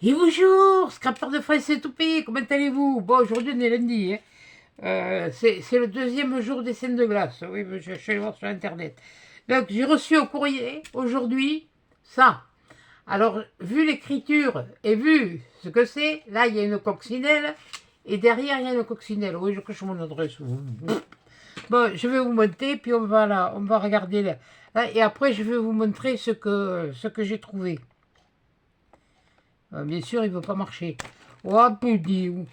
Et bonjour, scrapper de France et tout pays, comment allez-vous? Bon, aujourd'hui on est lundi, hein. C'est le deuxième jour des scènes de glace. Oui, mais je suis allé voir sur internet. Donc j'ai reçu au courrier aujourd'hui ça. Alors, vu l'écriture et vu ce que c'est, là il y a une coccinelle et derrière il y a une coccinelle. Oui, je cache mon adresse. Bon, je vais vous monter, puis on va regarder là, et après je vais vous montrer ce que j'ai trouvé. Bien sûr, il ne veut pas marcher. Oh, petit. Il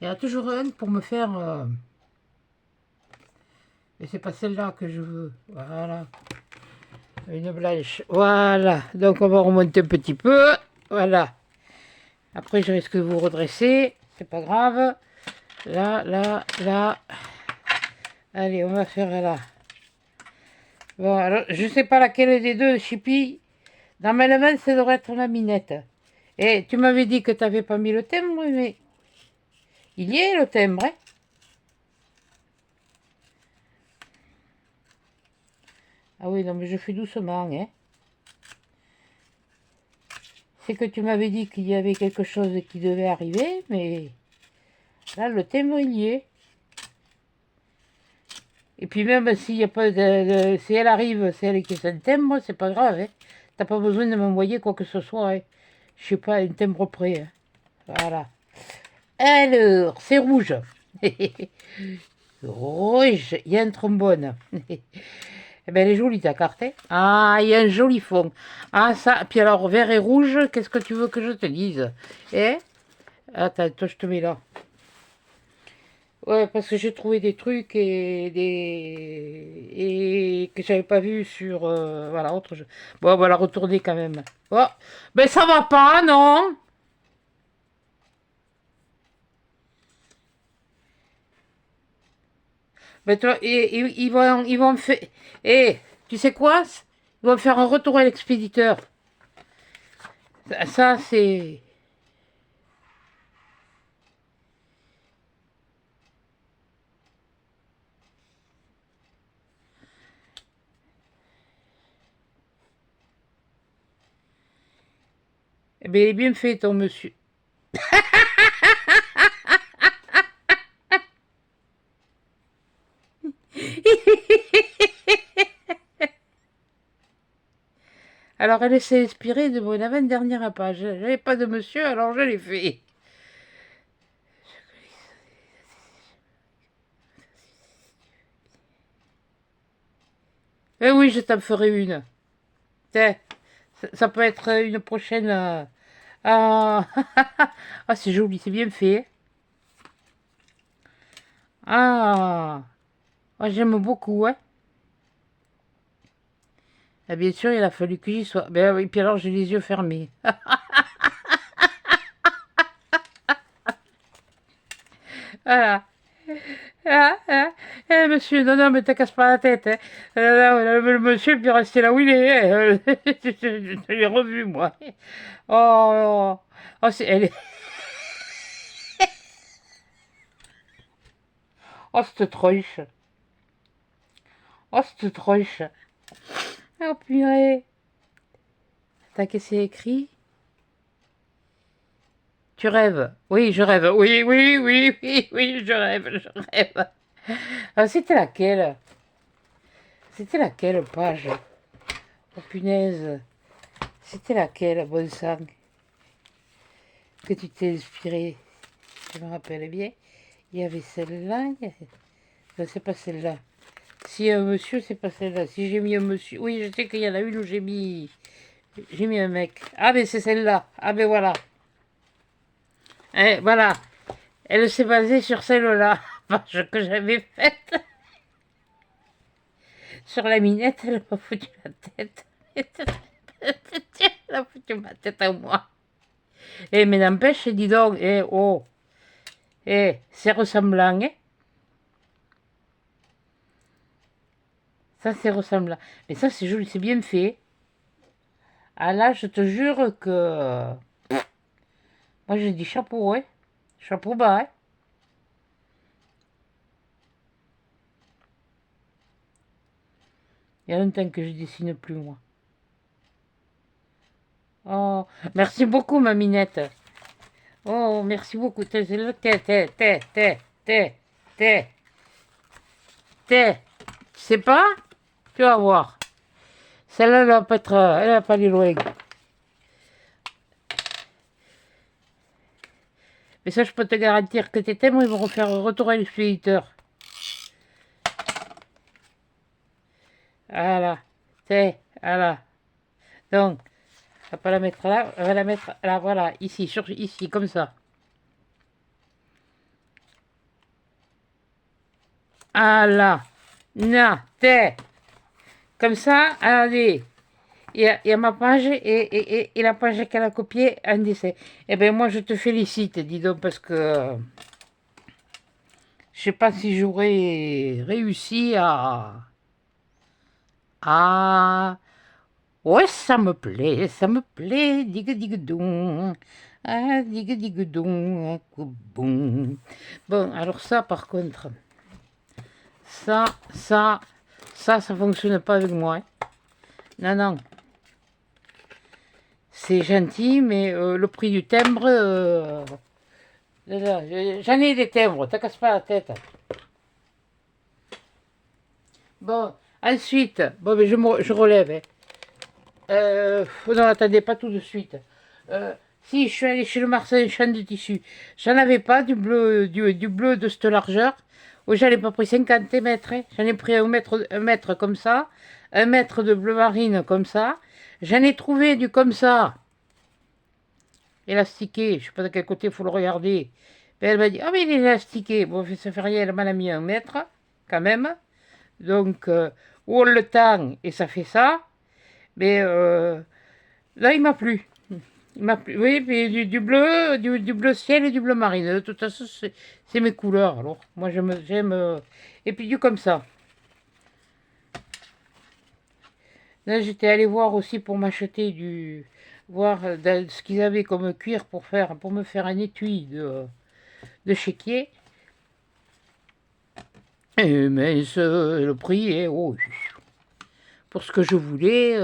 y en a toujours un pour me faire... Mais c'est pas celle-là que je veux. Voilà. Une blanche. Voilà. Donc on va remonter un petit peu. Voilà. Après, je risque de vous redresser. C'est pas grave. Là, là, là. Allez, on va faire là. Bon, alors, je sais pas laquelle des deux, Chippy. Normalement, ça devrait être la minette. Et tu m'avais dit que tu n'avais pas mis le timbre, mais il y est le timbre, hein. Ah oui, non, mais je fais doucement, hein. C'est que tu m'avais dit qu'il y avait quelque chose qui devait arriver, mais là, le timbre, il y est. Et puis même s'il y a pas si elle arrive, c'est elle qui est un timbre, c'est pas grave, hein. T'as pas besoin de m'envoyer quoi que ce soit, hein. Je sais pas, un timbre près, hein. Voilà. Alors, c'est rouge. Rouge, il y a un trombone. Eh ben, elle est jolie ta carte, hein. Ah, il y a un joli fond. Ah, ça, puis alors, vert et rouge, qu'est-ce que tu veux que je te dise? Eh? Attends, toi, je te mets là. Ouais, parce que j'ai trouvé des trucs et que j'avais pas vu sur voilà autre jeu. Bon, on va la retourner quand même. Oh, ben ça va pas, non? Ben toi, ils vont me faire. Eh, tu sais quoi? Ils vont me faire un retour à l'expéditeur. Ça, c'est. Eh ben, il est bien fait ton monsieur. Alors elle s'est inspirée de mon avant-dernière page. J'avais pas de monsieur, alors je l'ai fait. Eh oui, je t'en ferai une. Tiens, ça peut être une prochaine. Ah, ah c'est joli, c'est bien fait. Ah, ah, j'aime beaucoup, hein. Ah, bien sûr, il a fallu que j'y sois. Ben oui, puis alors j'ai les yeux fermés. Voilà. Ah, ah, monsieur, non, non, mais t'as casse pas la tête, hein. Le monsieur, puis rester là où il est, hein. Je l'ai revu, moi. Oh, oh elle est... Oh, cette tronche. Oh, cette tronche. Oh, purée. T'as qu'est-ce c'est écrit? Tu rêves? Oui, je rêve. Oui, oui, oui, oui, oui, je rêve, je rêve. Ah, c'était laquelle? C'était laquelle page? Oh, punaise. C'était laquelle, bon sang, que tu t'es inspiré? Je me rappelle bien. Il y avait celle-là. Non, c'est pas celle-là. Si un monsieur, c'est pas celle-là. Si j'ai mis un monsieur. Oui, je sais qu'il y en a une où j'ai mis. J'ai mis un mec. Ah, mais c'est celle-là. Ah, mais voilà. Eh, voilà. Elle s'est basée sur celle-là. Parce que j'avais faite sur la minette. Elle m'a foutu la tête. Elle a foutu ma tête à moi. Eh, mais n'empêche, dis donc. Eh, oh. Eh, c'est ressemblant, hein. Ça, c'est ressemblant. Mais ça, c'est joli, c'est bien fait. Ah là, je te jure que... Moi, j'ai dit chapeau, ouais. Chapeau bas, hein. Il y a longtemps que je dessine plus, moi. Oh, merci beaucoup, ma minette. Oh, merci beaucoup. T'es, t'es. Tu sais pas? Tu vas voir. Celle-là, elle va pas être, elle va pas aller loin. Mais ça, je peux te garantir que tes thèmes, ils vont refaire retour à l'expéditeur. Voilà. Voilà. Donc, on va pas la mettre là, on va la mettre là, voilà, ici, ici, comme ça. Voilà. Non, comme ça, allez. Il y a ma page et la page qu'elle a copiée, un dessin. Eh bien, moi, je te félicite, dis donc, parce que je sais pas si j'aurais réussi à... Ah, ouais, ça me plaît, digue ah, digue un coup bon. Bon, alors ça, par contre, ça, ça fonctionne pas avec moi. Hein. Non, non. C'est gentil, mais le prix du timbre, j'en ai des timbres, t'as casse pas la tête. Bon, ensuite, bon, mais je relève. Hein. Non, attendez, pas tout de suite. Si je suis allée chez le marchand de tissu, j'en avais pas du bleu de cette largeur. Oh, j'en ai pas pris 50 mètres. Hein. J'en ai pris un mètre comme ça, un mètre de bleu marine comme ça. J'en ai trouvé du comme ça, élastiqué. Je sais pas de quel côté il faut le regarder. Mais elle m'a dit, ah mais il est élastiqué. Bon, ça fait rien, elle m'en a mis un mètre, quand même. Donc, on le temps et ça fait ça. Mais là, il m'a plu. Il m'a plu. Oui, puis du bleu, du bleu ciel et du bleu marine. De toute façon, c'est mes couleurs. Alors, moi, j'aime. Et puis du comme ça. Là, j'étais allé voir aussi pour m'acheter voir ce qu'ils avaient comme cuir pour me faire un étui de chéquier. Mais le prix est haut. Pour ce que je voulais.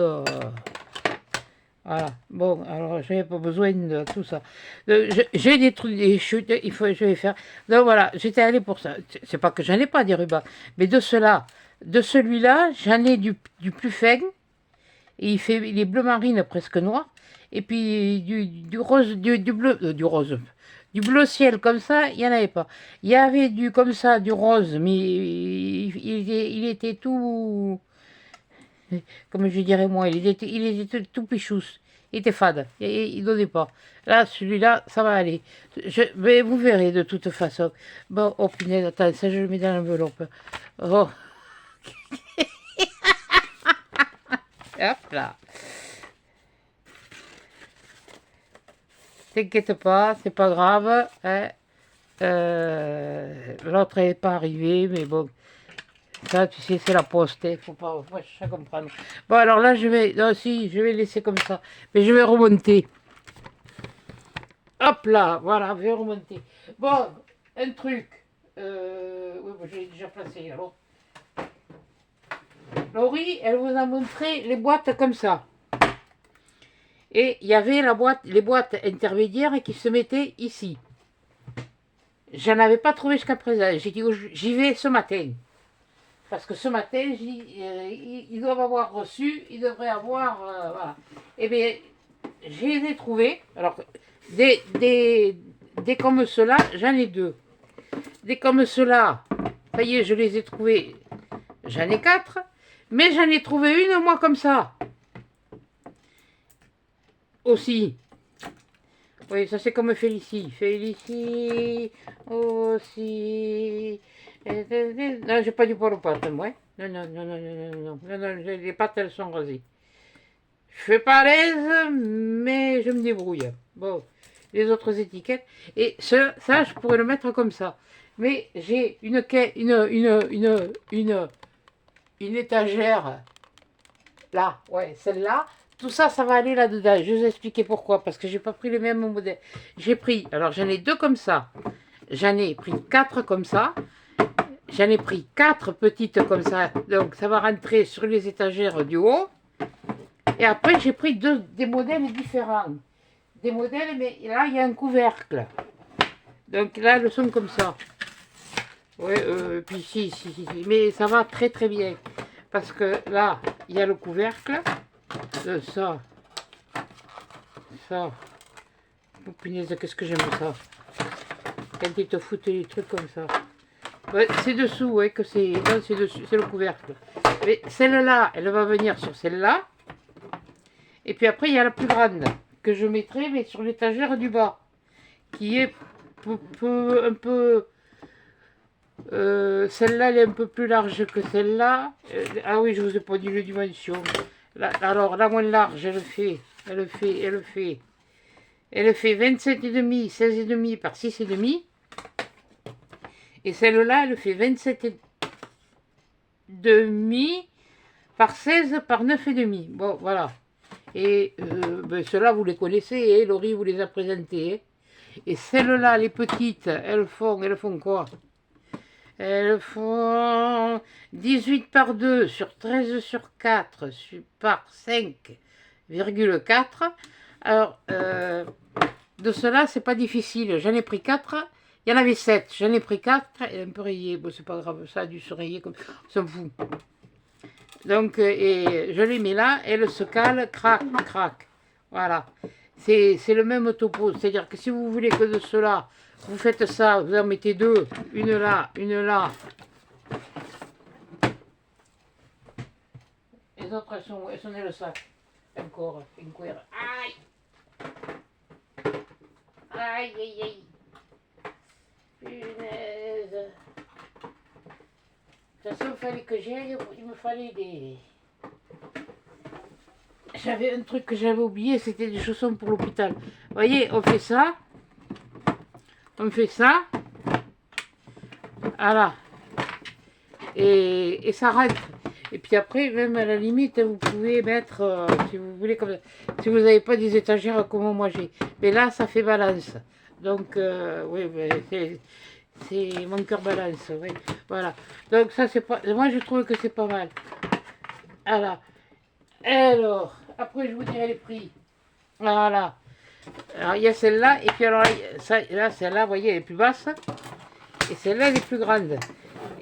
Voilà. Bon, alors j'avais pas besoin de tout ça. J'ai des trucs, des chutes, je vais faire. Donc voilà, j'étais allé pour ça. C'est pas que j'en ai pas des rubans, mais de celui-là, j'en ai du plus fin. Et il est bleu marine presque noir. Et puis du rose, du bleu ciel comme ça, il n'y en avait pas. Il y avait du comme ça, du rose, mais il était tout, comme je dirais moi, il était tout pichousse. Il était fade, il donnait pas. Là, celui-là, ça va aller. Mais vous verrez de toute façon. Bon, oh punaise, attends, ça je le mets dans l'enveloppe. Oh, hop là. T'inquiète pas, c'est pas grave. Hein. L'autre n'est pas arrivé, mais bon. Ça, tu sais, c'est la poste, il faut pas chercher à comprendre. Bon, alors là, non, si, je vais laisser comme ça. Mais je vais remonter. Hop là, voilà, je vais remonter. Bon, un truc. Oui, bon, je l'ai déjà placé, alors. Laurie, elle vous a montré les boîtes comme ça. Et il y avait les boîtes intermédiaires qui se mettaient ici. J'en avais pas trouvé jusqu'à présent. J'ai dit, j'y vais ce matin. Parce que ce matin, ils doivent avoir reçu, ils devraient avoir... voilà. Eh bien, je les ai trouvés. Alors, des comme cela, j'en ai deux. Des comme cela, ça y est, je les ai trouvés. J'en ai 4. Mais j'en ai trouvé une, moi, comme ça. Aussi. Oui, ça c'est comme Félicie. Félicie aussi. Non, j'ai pas du poil aux pattes, moi. Non, non, non, non, non, non, non, non, les pattes, elles sont rasées. Je fais pas à l'aise, mais je me débrouille. Bon, les autres étiquettes. Et ça, je pourrais le mettre comme ça. Mais j'ai une étagère. Là, ouais, celle-là. Tout ça, ça va aller là-dedans. Je vais vous expliquer pourquoi. Parce que j'ai pas pris les mêmes modèles. J'ai pris, alors j'en ai 2 comme ça. J'en ai pris 4 comme ça. J'en ai pris 4 petites comme ça. Donc ça va rentrer sur les étagères du haut. Et après, j'ai pris des modèles différents. Des modèles, mais là, il y a un couvercle. Donc là, elles sont comme ça. Ouais, puis si. Mais ça va très très bien. Parce que là, il y a le couvercle. Ça. Oh punaise, qu'est-ce que j'aime ça. Quand ils te foutent des trucs comme ça. Ouais, c'est dessous, ouais, que c'est. Non, c'est dessus, c'est le couvercle. Mais celle-là, elle va venir sur celle-là. Et puis après, il y a la plus grande. Que je mettrai, mais sur l'étagère du bas. Qui est un peu. Celle-là, elle est un peu plus large que celle-là. Ah oui, je vous ai pas dit les dimensions. Alors, la moins large, elle fait 27,5, 16,5 par 6,5. Et celle-là, elle fait 27,5 par 16 par 9,5. Bon, voilà. Et ceux-là, vous les connaissez, hein, Laurie vous les a présentés. Hein. Et celles-là, les petites, elles font quoi? Elles font 18 par 2 sur 13 sur 4 par 5,4. Alors, de cela, c'est pas difficile. J'en ai pris 4. Il y en avait 7. J'en ai pris 4. Et un peu rayé. Bon, c'est pas grave, ça a dû se rayer comme ça. On s'en fout. Donc, et je les mets là. Elles se calent. Crac, crac. Voilà. C'est le même topo. C'est-à-dire que si vous voulez que de cela, vous faites ça. Vous en mettez deux. Une là, une là. Les autres, elles sont dans le sac. Encore. Une cuillère. Aïe! Aïe, aïe, aïe. Punaise. De toute façon, il fallait que j'aille. Il me fallait des... J'avais un truc que j'avais oublié, c'était des chaussons pour l'hôpital. Vous voyez, on fait ça. On fait ça. Voilà. Et ça rentre. Et puis après, même à la limite, vous pouvez mettre, si vous voulez, comme ça. Si vous n'avez pas des étagères comme moi j'ai. Mais là, ça fait balance. Donc, oui, c'est mon cœur balance. Oui. Voilà. Donc, ça, c'est pas. Moi, je trouve que c'est pas mal. Voilà. Alors, après, je vous dirai les prix. Voilà. Alors, il y a celle-là. Et puis, alors, là, celle-là, vous voyez, elle est plus basse. Et celle-là, elle est plus grande.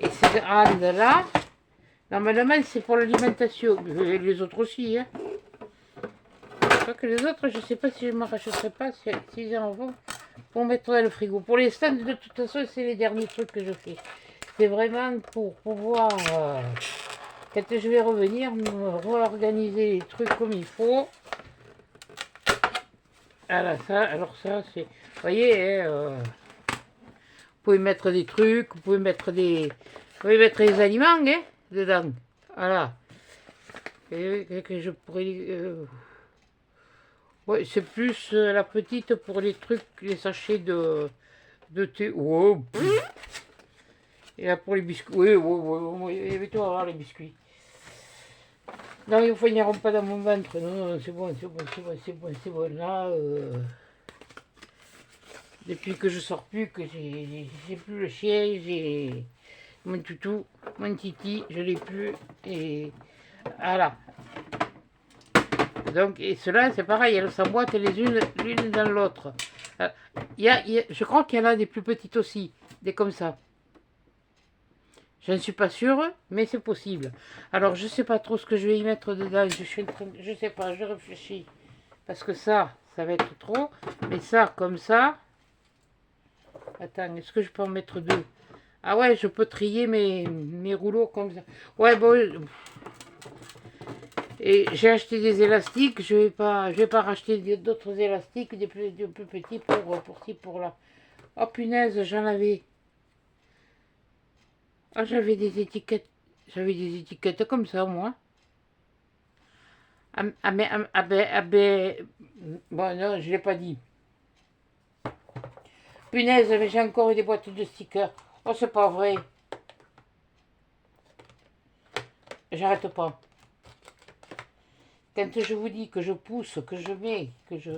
Et cette grande-là, normalement, c'est pour l'alimentation. Les autres aussi, hein. Je crois que les autres, je ne sais pas si je ne m'en rachèterai pas, s'ils en vont, pour mettre dans le frigo. Pour l'instant, de toute façon, c'est les derniers trucs que je fais. C'est vraiment pour pouvoir, quand je vais revenir, me réorganiser les trucs comme il faut. Voilà, ça, alors ça, c'est... Vous voyez, hein, vous pouvez mettre des trucs, vous pouvez mettre des aliments, hein, dedans. Voilà. Et que je pourrais... ouais, c'est plus la petite pour les trucs, les sachets de thé. Oh, et là pour les biscuits. Oui, tu vas voir les biscuits. Non, ils ne finiront pas dans mon ventre. Non, c'est bon. Là, depuis que je sors plus, que j'ai plus le chien, j'ai mon toutou, mon titi, je l'ai plus. Et voilà. Donc, et cela, c'est pareil, elles s'emboîtent les unes l'une dans l'autre. Je crois qu'il y en a des plus petites aussi, des comme ça. Je ne suis pas sûre, mais c'est possible. Alors, je ne sais pas trop ce que je vais y mettre dedans. Je sais pas, je réfléchis. Parce que ça va être trop. Mais ça, comme ça... Attends, est-ce que je peux en mettre deux? Ah ouais, je peux trier mes rouleaux comme ça. Ouais, bon... Et j'ai acheté des élastiques, je vais pas racheter d'autres élastiques, des plus petits pour ci, pour là. Oh punaise, j'en avais. Ah, j'avais des étiquettes comme ça, moi. Bon, non, je l'ai pas dit. Punaise, mais j'ai encore des boîtes de stickers. Oh, c'est pas vrai. J'arrête pas. Quand je vous dis que je pousse, que je mets, que je...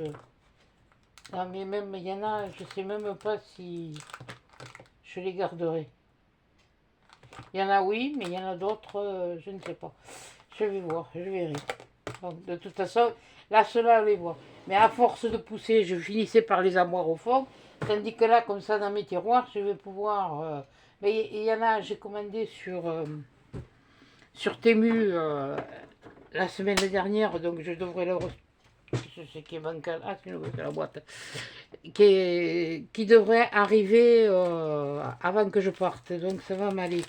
Non, mais même, il y en a, je sais même pas si je les garderai. Il y en a, oui, mais il y en a d'autres, je ne sais pas. Je vais voir, je verrai. Donc, de toute façon, là, ceux-là, on les voit. Mais à force de pousser, je finissais par les avoir au fond. Tandis que là, comme ça, dans mes tiroirs, je vais pouvoir... mais il y en a, j'ai commandé sur Temu la semaine dernière, donc je devrais le recevoir. Je sais qui est bancal. Ah, c'est la boîte. Qui devrait arriver avant que je parte. Donc ça va m'aller.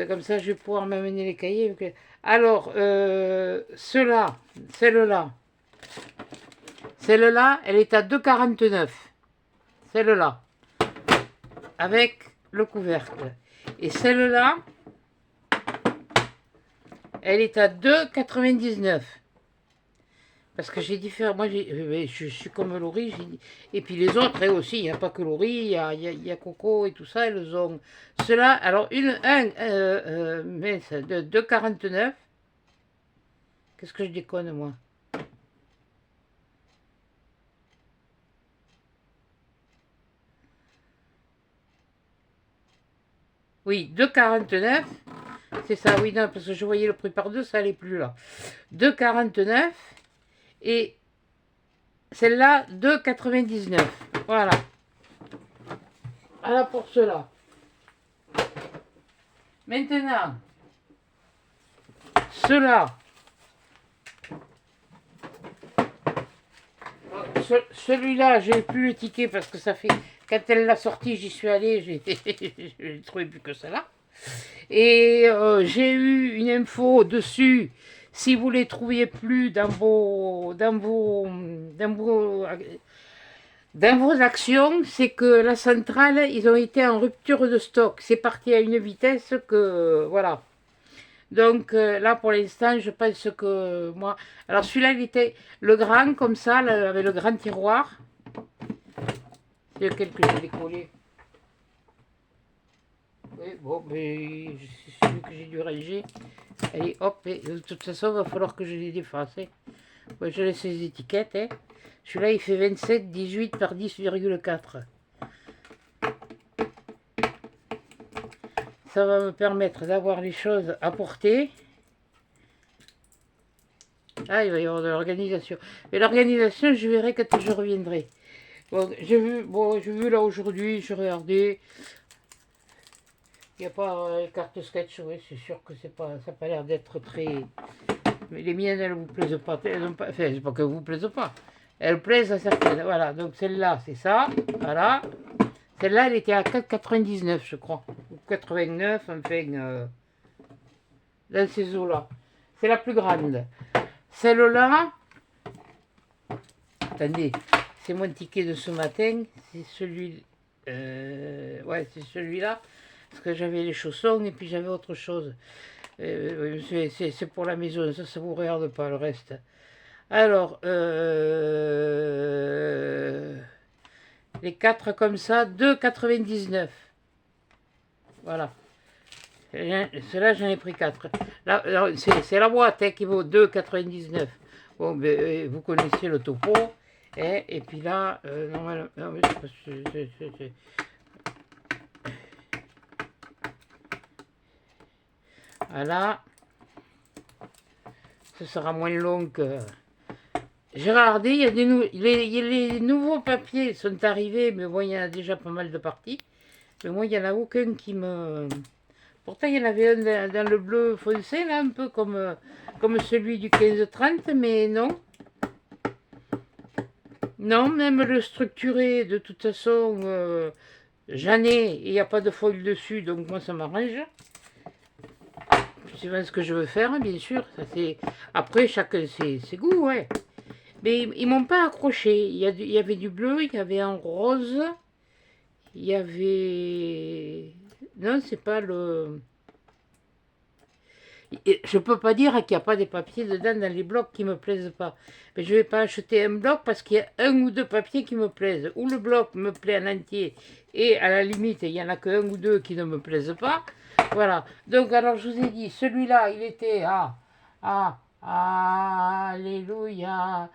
Comme ça, je vais pouvoir m'amener les cahiers. Alors, celle-là, elle est à 2,49. Celle-là, avec le couvercle. Et celle-là, elle est à 2,99. Parce que j'ai différents. Moi, je suis comme Laurie. Et puis les autres, elles aussi. Il n'y a pas que Laurie. Il y a Coco et tout ça. Elles ont. Cela, alors, mince, de 2,49. Qu'est-ce que je déconne, moi? Oui, 2,49. C'est ça, oui, non, parce que je voyais le prix par deux, ça n'allait plus là. 2,49. Et celle-là, 2,99. Voilà. Voilà pour cela. Maintenant, cela. Celui-là, j'ai plus le ticket parce que ça fait. Quand elle l'a sorti, j'y suis allée, j'ai trouvé plus que cela. Et j'ai eu une info dessus. Si vous les trouviez plus dans vos actions, c'est que la centrale, ils ont été en rupture de stock. C'est parti à une vitesse que voilà. Donc là, pour l'instant, je pense que moi... Alors celui-là, il était le grand, comme ça, avec le grand tiroir. C'est lequel que j'ai décollé. Oui, bon, mais c'est celui que j'ai dû ranger. Allez, hop, et de toute façon, il va falloir que je les défasse. Hein. Moi, je laisse les étiquettes. Hein. Celui-là, il fait 27, 18 par 10,4. Ça va me permettre d'avoir les choses à porter. Ah, il va y avoir de l'organisation. Mais l'organisation, je verrai quand je reviendrai. Bon, j'ai vu là aujourd'hui, je regardais. Il n'y a pas carte sketch, oui, c'est sûr que c'est pas, ça n'a pas l'air d'être très... Mais les miennes, elles ne vous plaisent pas. Enfin, c'est pas que vous plaisent pas. Elles plaisent à certaines. Voilà, donc celle-là, c'est ça. Voilà. Celle-là, elle était à 4,99, je crois. Ou 89, enfin, dans ces eaux-là. C'est la plus grande. Celle-là, attendez, c'est mon ticket de ce matin. C'est celui... ouais, c'est celui-là. Parce que j'avais les chaussons et puis j'avais autre chose. C'est pour la maison, ça ne vous regarde pas le reste. Alors, les 4 comme ça, 2,99. Voilà. Cela, j'en ai pris 4. Là, c'est la boîte hein, qui vaut 2,99. Bon, ben, vous connaissez le topo. Hein, et puis là, normalement, non, voilà. Ce sera moins long que... J'ai regardé, il y a les nouveaux papiers sont arrivés, mais bon, il y en a déjà pas mal de parties. Mais moi, il n'y en a aucun qui me... Pourtant, il y en avait un dans le bleu foncé, là, un peu comme celui du 15-30, mais non. Non, même le structuré, de toute façon, j'en ai, il n'y a pas de foil dessus, donc moi, ça m'arrange. Je sais ce que je veux faire, bien sûr. Ça, après, chacun ses goûts, ouais. Mais ils m'ont pas accroché. Il y avait du bleu, il y avait un rose, il y avait... Non, c'est pas le... Je peux pas dire qu'il n'y a pas des papiers dedans dans les blocs qui me plaisent pas. Mais je vais pas acheter un bloc parce qu'il y a un ou deux papiers qui me plaisent. Ou le bloc me plaît en entier et à la limite, il y en a qu'un ou deux qui ne me plaisent pas. Voilà. Donc, alors, je vous ai dit, celui-là, il était alléluia,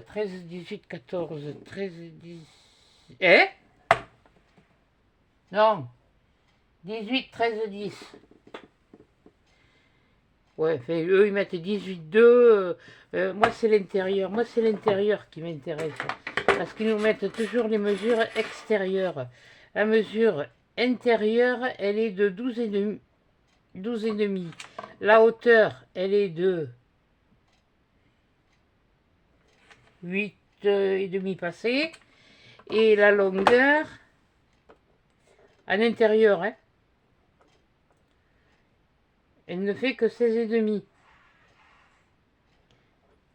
13, 18, 14, 13, 10... Eh? Non. 18, 13, 10. Ouais, enfin, eux, ils mettent 18,2. Moi, c'est l'intérieur. Moi, c'est l'intérieur qui m'intéresse. Parce qu'ils nous mettent toujours les mesures extérieures. La mesure intérieure, elle est de 12,5. 12,5. La hauteur, elle est de 8,5 passé. Et la longueur, à l'intérieur, hein, elle ne fait que 16,5.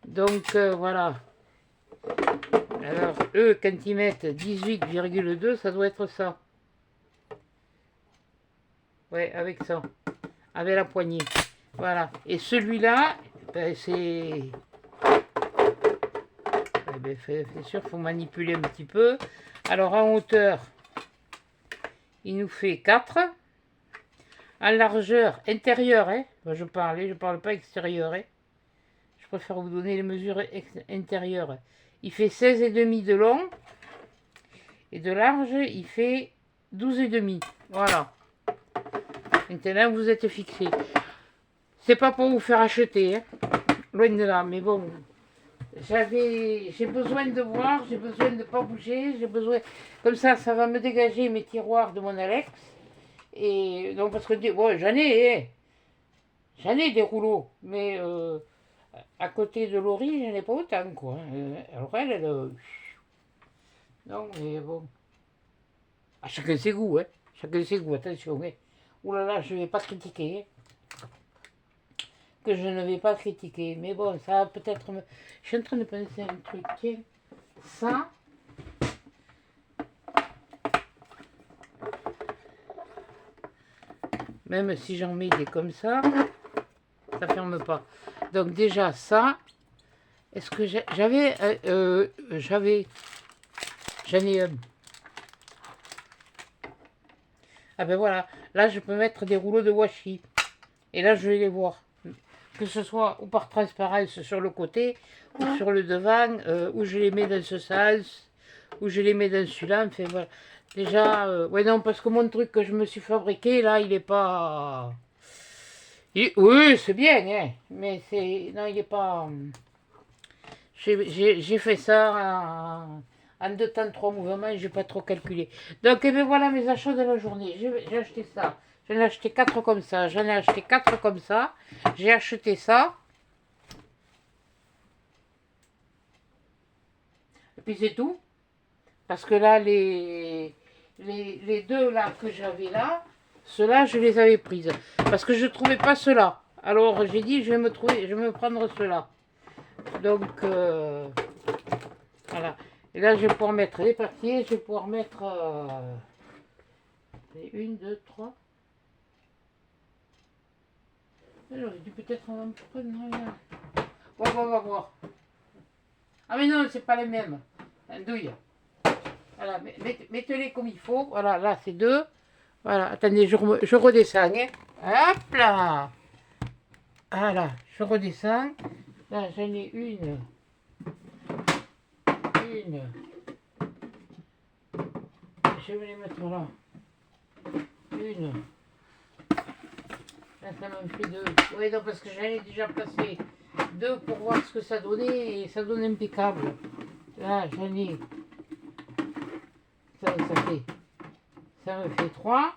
Donc, voilà. Alors, eux, quand ils mettent 18,2, ça doit être ça. Ouais, avec ça. Avec la poignée. Voilà. Et celui-là, ben, c'est... Eh ben, c'est sûr, il faut manipuler un petit peu. Alors, en hauteur, il nous fait 4. En largeur, intérieure, hein. Moi, je parle pas extérieure, hein. Je préfère vous donner les mesures intérieures. Il fait 16,5 de long. Et de large, il fait 12,5. Voilà. Maintenant, vous êtes fixé. C'est pas pour vous faire acheter, hein. Loin de là, mais bon. J'ai besoin de voir, j'ai besoin de ne pas bouger, j'ai besoin... Comme ça va me dégager mes tiroirs de mon Alex. Et donc, parce que, bon, j'en ai des rouleaux, mais à côté de Laurie, j'en ai pas autant, quoi. Alors elle, non, mais bon. À chacun ses goûts, hein. Chacun ses goûts, attention, hein. Ouh là là, je ne vais pas critiquer, hein. Que je ne vais pas critiquer. Mais bon, ça peut-être... Je suis en train de penser à un truc. Tiens, ça... Même si j'en mets des comme ça ferme pas. Donc déjà, ça... Est-ce que j'avais... J'en ai un. Ah ben voilà. Là, je peux mettre des rouleaux de washi. Et là, je vais les voir. Que ce soit ou par transparence sur le côté, ou sur le devant, ou je les mets dans ce sens, ou je les mets dans celui-là, enfin voilà. Déjà, ouais non, parce que mon truc que je me suis fabriqué, là, il est pas... oui, c'est bien, hein, mais c'est... Non, il est pas... J'ai fait ça en 2 temps, 3 mouvements, j'ai pas trop calculé. Donc, et bien voilà mes achats de la journée. J'ai acheté ça. J'en ai acheté 4 comme ça. J'en ai acheté 4 comme ça. J'ai acheté ça. Et puis c'est tout. Parce que là, les deux là que j'avais là, ceux-là, je les avais prises. Parce que je ne trouvais pas ceux-là. Alors j'ai dit, je vais me prendre ceux-là. Donc, voilà. Et là, je vais pouvoir mettre les papiers. Je vais pouvoir mettre... 1, 2, 3. J'aurais dû peut-être en prendre... On va voir. Ah mais non, c'est pas les mêmes. Andouille. Voilà, mettez-les comme il faut. Voilà, là c'est 2. Voilà, attendez, je redescends. Hein. Hop là. Voilà, je redescends. Là, j'en ai une. Je vais les mettre là. Une. Là, ça m'en fait 2. Oui, non, parce que j'en ai déjà placé 2 pour voir ce que ça donnait. Et ça donne impeccable. Là, j'en ai... Ça me fait 3.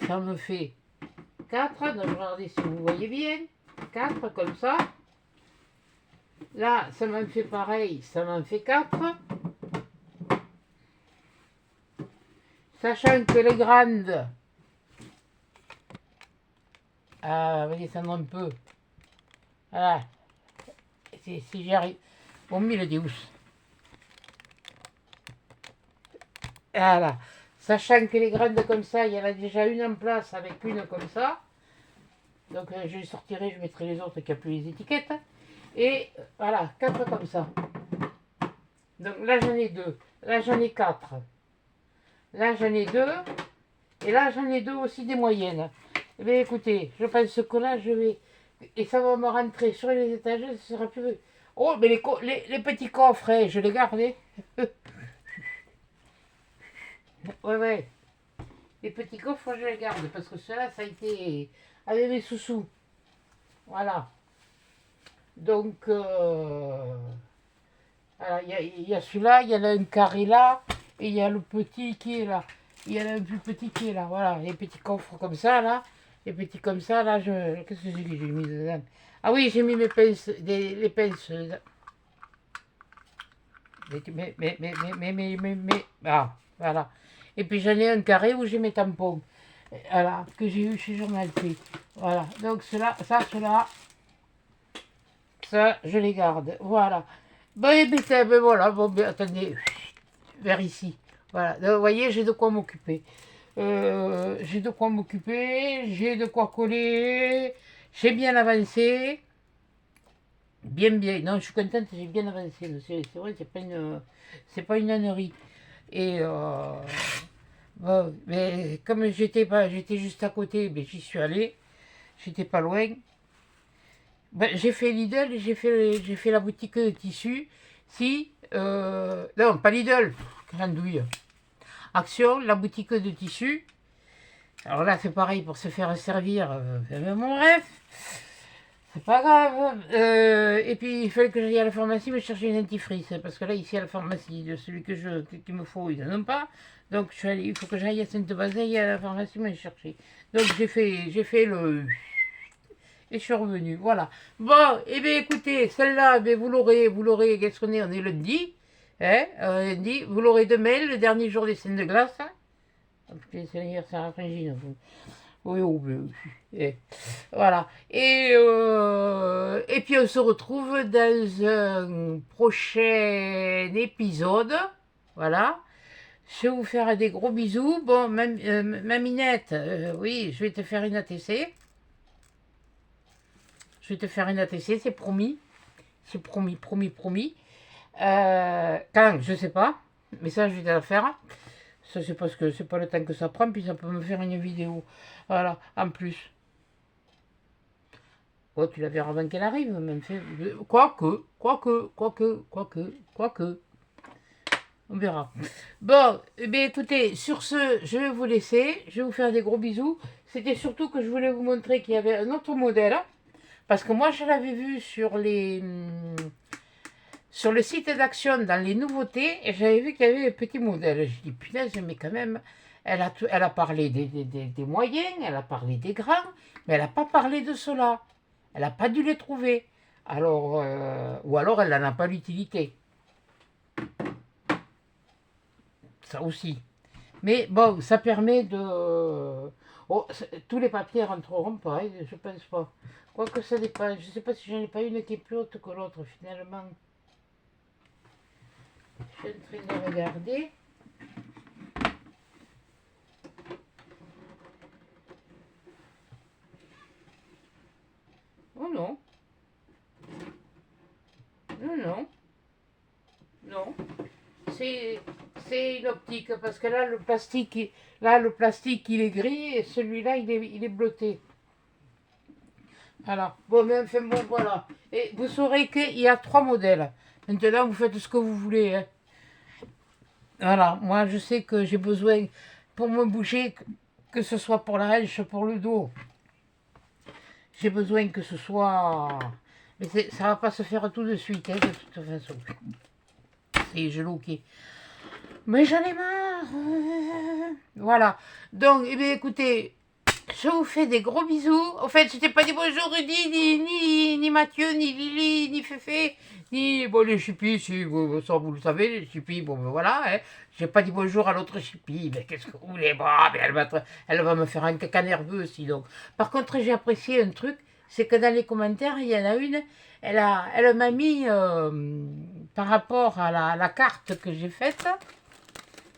Ça me fait 4. Donc, regardez si vous voyez bien. 4 comme ça. Là, ça m'en fait pareil. Ça m'en fait 4. Sachant que les grandes... Ah, on va descendre un peu. Voilà. Si j'y arrive. Au milieu des housses. Voilà. Sachant que les grandes comme ça, il y en a déjà une en place avec une comme ça. Donc je les sortirai, je mettrai les autres qui n'ont plus les étiquettes. Et voilà, 4 comme ça. Donc là j'en ai 2. Là j'en ai 4. Là j'en ai 2. Et là j'en ai 2 aussi des moyennes. Eh bien écoutez, je pense que là je vais... Et ça va me rentrer sur les étagères, ce sera plus... Oh, mais les petits coffres, hein, je les garde. Ouais. Les petits coffres, je les garde. Parce que ceux-là, ça a été avec mes sous-sous. Voilà. Donc, voilà, il y a celui-là, il y en a un carré là, et il y a le petit qui est là. Il y en a un plus petit qui est là. Voilà, les petits coffres comme ça, là. Les petits comme ça, là, qu'est-ce que c'est que j'ai mis dedans? Ah oui, j'ai mis mes pinces, les pinces. Ah, voilà. Et puis j'en ai un carré où j'ai mes tampons. Voilà, que j'ai eu chez Journal P. Voilà, donc cela, ça, je les garde. Voilà. Bon, et ben voilà, bon, ben, attendez, vers ici. Voilà, donc, vous voyez, j'ai de quoi m'occuper. J'ai de quoi m'occuper, j'ai de quoi coller, j'ai bien avancé. Bien, bien. Non, je suis contente, j'ai bien avancé. C'est vrai, c'est pas une ânerie. Et bon, mais comme j'étais juste à côté, ben, j'y suis allé. J'étais pas loin. Ben, j'ai fait Lidl, j'ai fait la boutique de tissus. Si, non, pas Lidl, grandouille. Action, la boutique de tissus. Alors là, c'est pareil pour se faire servir. Mais bon, bref, c'est pas grave. Et puis, il fallait que j'aille à la pharmacie me chercher une dentifrice. Parce que là, ici, à la pharmacie, de celui qu'il me faut, ils n'en ont pas. Donc, il faut que j'aille à Sainte-Bazeille à la pharmacie me chercher. Donc, j'ai fait le... Et je suis revenu, voilà. Bon, et bien écoutez, celle-là, vous l'aurez, qu'est-ce qu'on est? On est lundi. Hein, lundi, vous l'aurez demain, le dernier jour des scènes de glace. Hein. C'est l'anniversaire à Frangine. Oui, oui, oui. Voilà. Et puis on se retrouve dans un prochain épisode. Voilà. Je vais vous faire des gros bisous. Bon, ma Minette, oui, je vais te faire une ATC. Je vais te faire une ATC, c'est promis. C'est promis, promis, promis. Quand, je sais pas. Mais ça, je vais te la faire. Ça, c'est parce que c'est pas le temps que ça prend, puis ça peut me faire une vidéo. Voilà, en plus. Oh, tu la verras avant qu'elle arrive, même fait. Quoique. On verra. Bon, eh bien, écoutez, sur ce, je vais vous laisser. Je vais vous faire des gros bisous. C'était surtout que je voulais vous montrer qu'il y avait un autre modèle. Parce que moi, je l'avais vu sur sur le site d'Action dans les nouveautés, et j'avais vu qu'il y avait un petit modèle. Je dis, punaise, mais quand même, elle a parlé des moyens, elle a parlé des grands, mais elle n'a pas parlé de cela. Elle n'a pas dû les trouver. Alors, ou alors elle n'en a pas l'utilité. Ça aussi. Mais bon, ça permet de... Oh, tous les papiers rentreront pas, hein, je pense pas. Quoique ça dépend. Je ne sais pas si j'en ai pas une qui est plus haute que l'autre, finalement. Je suis en train de regarder. Oh non. Non, non. Non. C'est une optique, parce que là, le plastique, il est gris, et celui-là, il est bleuté. Voilà. Bon, mais enfin, bon, voilà. Et vous saurez qu'il y a 3 modèles. Maintenant, vous faites ce que vous voulez. Hein. Voilà. Moi, je sais que j'ai besoin, pour me bouger, que ce soit pour la hanche, pour le dos. J'ai besoin que ce soit... Mais ça va pas se faire tout de suite, hein, de toute façon. C'est les genoux qui... Mais j'en ai marre. Voilà. Donc, eh bien, écoutez, je vous fais des gros bisous. En fait, je t'ai pas dit bonjour Rudy, ni Mathieu, ni Lily, ni Féfé, ni... Bon, les chippies, si, ça vous le savez, les chippies, bon, ben voilà. Hein. J'ai pas dit bonjour à l'autre chippie. Mais qu'est-ce que vous voulez? Bon, mais elle va me faire un caca nerveux aussi, donc. Par contre, j'ai apprécié un truc, c'est que dans les commentaires, il y en a une, elle m'a mis, par rapport à la carte que j'ai faite,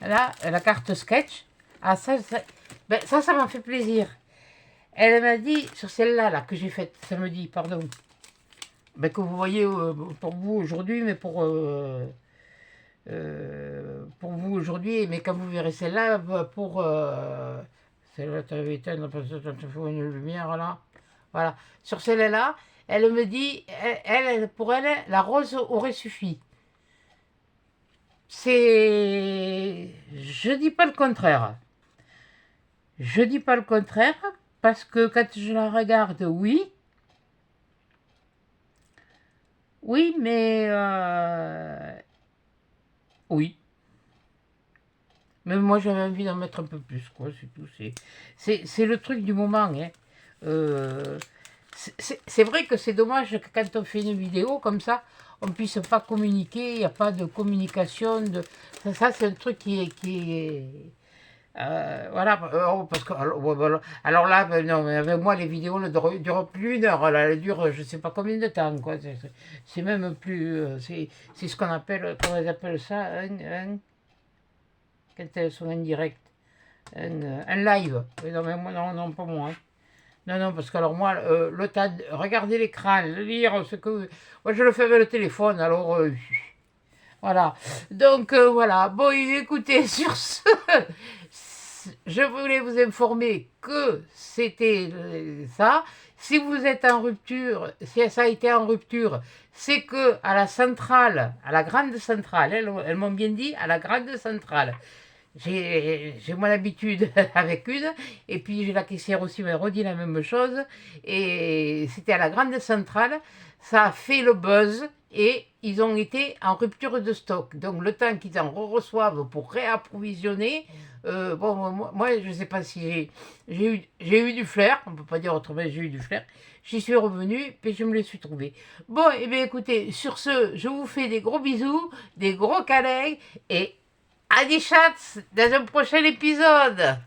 là, la carte sketch. Ah, ben, ça m'a fait plaisir. Elle m'a dit, sur celle-là là, que j'ai faite samedi, pardon, ben, que vous voyez pour vous aujourd'hui, mais pour vous aujourd'hui, mais quand vous verrez celle-là, pour celle-là, tu avais éteint, parce que tu fais une lumière là. Voilà. Sur celle-là, elle me dit, pour elle, la rose aurait suffi. Je dis pas le contraire. Je dis pas le contraire, parce que quand je la regarde, oui. Oui, mais... oui. Mais moi, j'avais envie d'en mettre un peu plus, quoi, c'est tout. C'est le truc du moment, hein. Euh, c'est vrai que c'est dommage que quand on fait une vidéo comme ça, on ne puisse pas communiquer, il n'y a pas de communication. Ça c'est un truc qui est voilà, parce que alors là, ben non, mais avec moi, les vidéos ne durent plus 1 heure, là, elles durent je sais pas combien de temps, quoi. C'est même plus, c'est ce qu'on appelle, comment ils appellent ça, quand elles sont en direct, un live. Oui, non, mais moi, non, non, pas moi, hein. Non, non, parce que alors moi, le temps de regarder l'écran, lire ce que... Moi, je le fais avec le téléphone, alors... voilà. Donc, voilà. Bon, écoutez, sur ce, je voulais vous informer que c'était ça. Si vous êtes en rupture, si ça a été en rupture, c'est que à la centrale, à la grande centrale, elles m'ont bien dit, à la grande centrale, j'ai mon habitude avec une, et puis j'ai la caissière aussi m'a redit la même chose, et c'était à la grande centrale, ça a fait le buzz, et ils ont été en rupture de stock. Donc le temps qu'ils en reçoivent pour réapprovisionner, bon, moi je ne sais pas si j'ai eu du flair, on ne peut pas dire autrement, j'ai eu du flair, j'y suis revenue, puis je me les suis trouvés. Bon, et bien écoutez, sur ce, je vous fais des gros bisous, des gros câlins, et à des chats dans un prochain épisode.